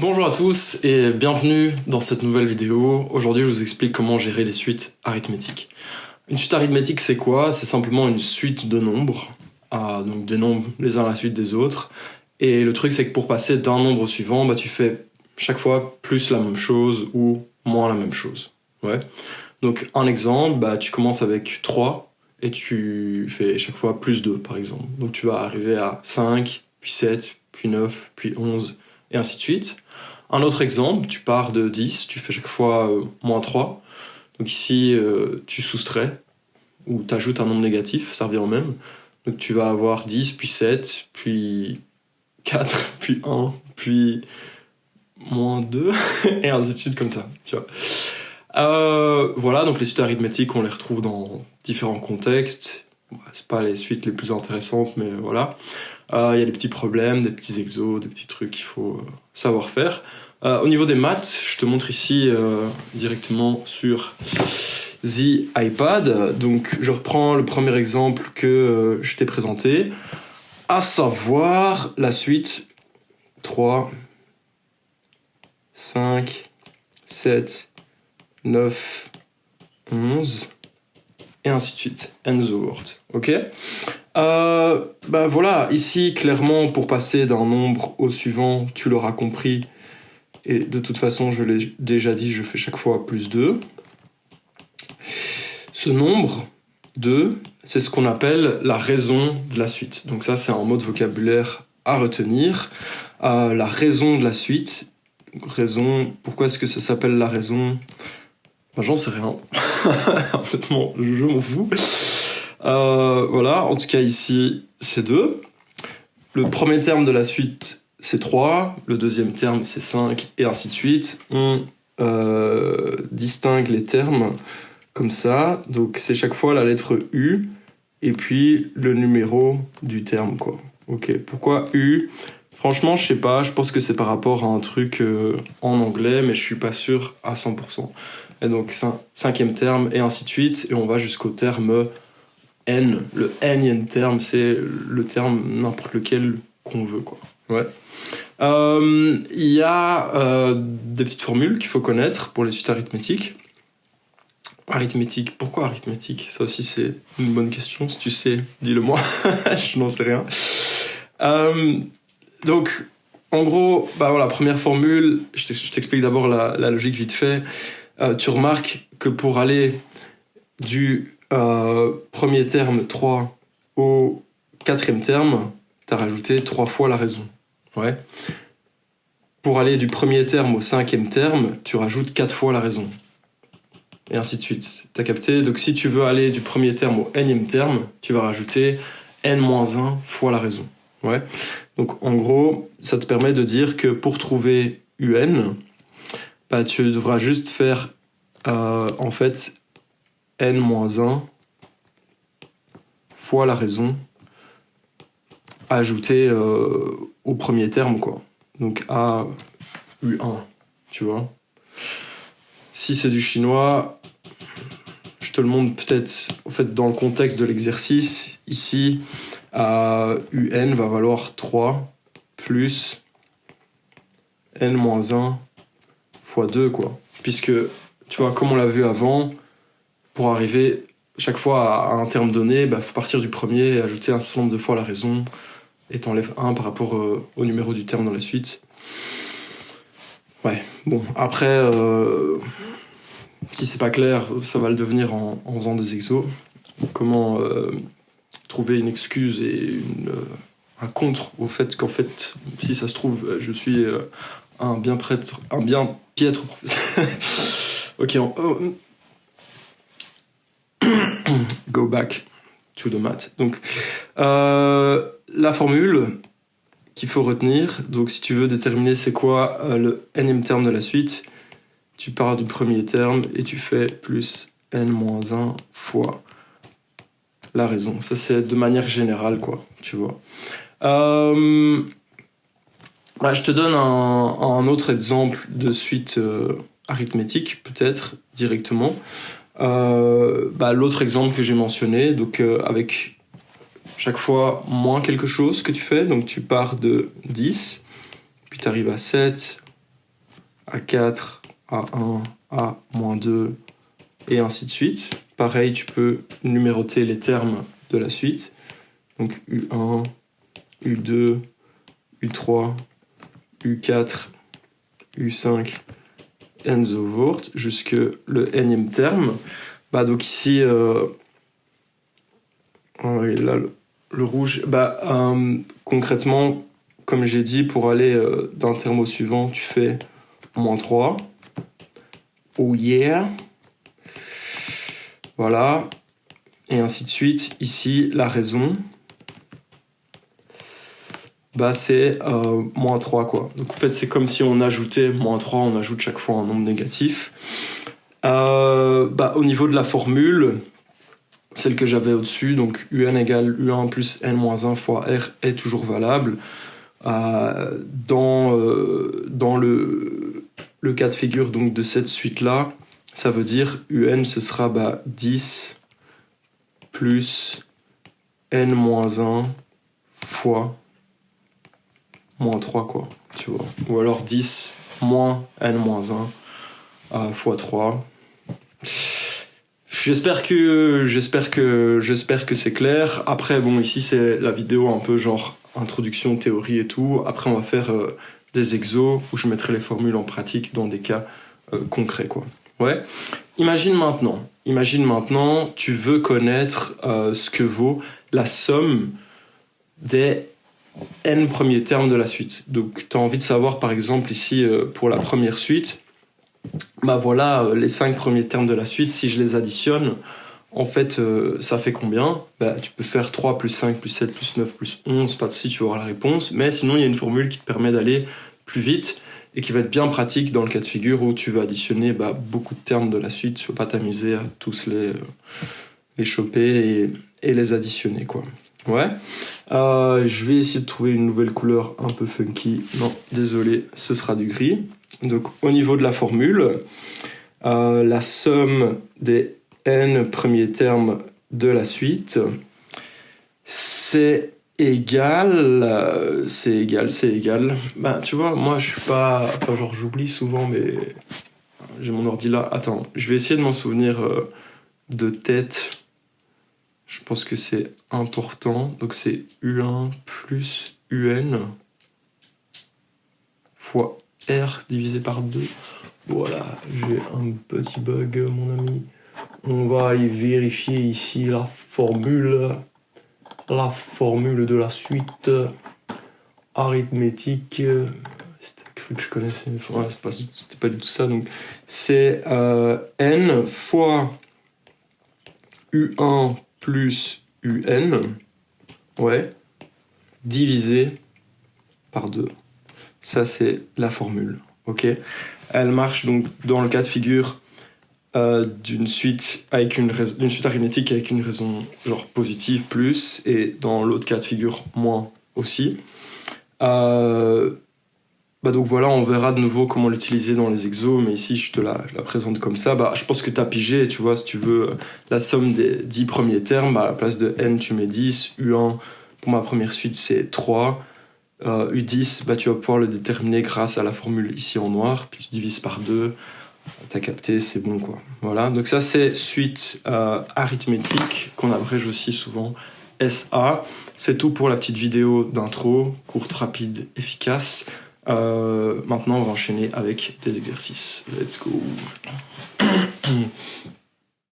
Bonjour à tous et bienvenue dans cette nouvelle vidéo. Aujourd'hui, je vous explique comment gérer les suites arithmétiques. Une suite arithmétique, c'est quoi? C'est simplement une suite de nombres, donc des nombres les uns à la suite des autres. Et le truc, c'est que pour passer d'un nombre au suivant, tu fais chaque fois plus la même chose ou moins la même chose. Ouais. Donc, un exemple, tu commences avec 3 et tu fais chaque fois plus 2, par exemple. Donc, tu vas arriver à 5, puis 7, puis 9, puis 11, et ainsi de suite. Un autre exemple, tu pars de 10, tu fais chaque fois moins 3. Donc ici, tu soustrais, ou tu ajoutes un nombre négatif, ça revient au même. Donc tu vas avoir 10, puis 7, puis 4, puis 1, puis moins 2, et ainsi de suite comme ça, tu vois. Voilà, donc les suites arithmétiques, on les retrouve dans différents contextes. C'est pas les suites les plus intéressantes, mais voilà. Il y a des petits problèmes, des petits exos, des petits trucs qu'il faut savoir faire. Au niveau des maths, je te montre ici directement sur The iPad. Donc je reprends le premier exemple que je t'ai présenté, à savoir la suite 3, 5, 7, 9, 11, et ainsi de suite, and the word, ok. Voilà, ici, clairement, pour passer d'un nombre au suivant, tu l'auras compris, et de toute façon, je l'ai déjà dit, je fais chaque fois plus 2. Ce nombre 2, c'est ce qu'on appelle la raison de la suite. Donc ça, c'est un mot de vocabulaire à retenir. La raison de la suite. Raison, pourquoi est-ce que ça s'appelle la raison? J'en sais rien. Honnêtement, je m'en fous. Voilà, en tout cas ici, c'est 2. Le premier terme de la suite, c'est 3. Le deuxième terme, c'est 5, et ainsi de suite. On distingue les termes comme ça. Donc c'est chaque fois la lettre U, et puis le numéro du terme, quoi. Ok, pourquoi U? Franchement, je sais pas, je pense que c'est par rapport à un truc en anglais, mais je suis pas sûr à 100%. Et donc, cinquième terme, et ainsi de suite, et on va jusqu'au terme N. Le N-ième terme, c'est le terme n'importe lequel qu'on veut, quoi. Ouais. Il y a des petites formules qu'il faut connaître pour les suites arithmétiques. Arithmétique, pourquoi arithmétique? Ça aussi, c'est une bonne question. Si tu sais, dis-le-moi. Je n'en sais rien. Donc, en gros, voilà, première formule, je t'explique d'abord la logique vite fait. Tu remarques que pour aller du premier terme 3 au quatrième terme, tu as rajouté 3 fois la raison. Ouais. Pour aller du premier terme au cinquième terme, tu rajoutes 4 fois la raison. Et ainsi de suite. T'as capté? Donc si tu veux aller du premier terme au nème terme, tu vas rajouter n-1 fois la raison. Ouais. Donc en gros, ça te permet de dire que pour trouver un, tu devras juste faire en fait n-1 fois la raison ajoutée au premier terme, quoi. Donc a u1, tu vois. Si c'est du chinois, je te le montre peut-être en fait, dans le contexte de l'exercice. Ici, un va valoir 3 plus n-1 fois 2, quoi. Puisque, tu vois, comme on l'a vu avant, pour arriver chaque fois à un terme donné, il faut partir du premier et ajouter un certain nombre de fois la raison, et t'enlèves 1 par rapport au numéro du terme dans la suite. Ouais, bon, après, si c'est pas clair, ça va le devenir en faisant des exos. Comment trouver une excuse et un contre au fait qu'en fait, si ça se trouve, je suis un bien piètre professeur. Ok, go back to the math. Donc, la formule qu'il faut retenir, donc si tu veux déterminer c'est quoi le nème terme de la suite, tu pars du premier terme et tu fais plus n-1 fois la raison. Ça, c'est de manière générale, quoi, tu vois. Je te donne un autre exemple de suite arithmétique, peut-être, directement. L'autre exemple que j'ai mentionné, donc avec chaque fois moins quelque chose que tu fais, donc tu pars de 10, puis tu arrives à 7, A4, A1, A-2, et ainsi de suite. Pareil, tu peux numéroter les termes de la suite. Donc U1, U2, U3, U4, U5, and so forth, jusque le nème terme. Bah, donc ici, là, le rouge, concrètement, comme j'ai dit, pour aller d'un terme au suivant, tu fais -3. Oh yeah! Voilà. Et ainsi de suite. Ici, la raison, c'est -3, quoi. Donc en fait, c'est comme si on ajoutait -3, on ajoute chaque fois un nombre négatif. Au niveau de la formule, celle que j'avais au-dessus, donc UN égale U1 plus N-1 fois R est toujours valable. Dans le cas de figure donc, de cette suite-là, ça veut dire UN, ce sera 10 plus N-1 fois -3, quoi, tu vois. Ou alors 10 moins N-1 fois 3. J'espère que c'est clair. Après, bon, ici, c'est la vidéo un peu genre introduction, théorie et tout. Après, on va faire des exos où je mettrai les formules en pratique dans des cas concrets, quoi. Ouais. Imagine maintenant, tu veux connaître ce que vaut la somme des n premiers termes de la suite. Donc, tu as envie de savoir, par exemple, ici, pour la première suite, voilà, les 5 premiers termes de la suite, si je les additionne, en fait, ça fait combien? Tu peux faire 3 plus 5 plus 7 plus 9 plus 11, pas de souci, tu vas avoir la réponse. Mais sinon, il y a une formule qui te permet d'aller plus vite et qui va être bien pratique dans le cas de figure où tu vas additionner beaucoup de termes de la suite. Tu ne vas pas t'amuser à tous les choper et les additionner, quoi. Ouais. Je vais essayer de trouver une nouvelle couleur un peu funky. Non, désolé, ce sera du gris. Donc, au niveau de la formule, la somme des n premiers termes de la suite, c'est égal. Tu vois, moi, je suis pas genre, j'oublie souvent, mais j'ai mon ordi là. Attends, je vais essayer de m'en souvenir de tête. Je pense que c'est important. Donc, c'est U1 plus UN fois R divisé par 2. Voilà, j'ai un petit bug, mon ami. On va y vérifier ici la formule de la suite arithmétique. C'était cru que je connaissais, mais c'était pas du tout ça. Donc, c'est N fois U1 plus UN, ouais, divisé par 2. Ça, c'est la formule, ok? Elle marche donc dans le cas de figure d'une suite arithmétique avec une raison genre positive plus, et dans l'autre cas de figure moins aussi. Donc voilà, on verra de nouveau comment l'utiliser dans les exos, mais ici je te la présente comme ça. Je pense que tu as pigé, tu vois, si tu veux la somme des 10 premiers termes, à la place de n tu mets 10, U1 pour ma première suite c'est 3, U10 tu vas pouvoir le déterminer grâce à la formule ici en noir, puis tu divises par 2, t'as capté, c'est bon, quoi. Voilà, donc ça c'est suite arithmétique, qu'on abrège aussi souvent SA. C'est tout pour la petite vidéo d'intro, courte, rapide, efficace. Maintenant on va enchaîner avec des exercices. Let's go.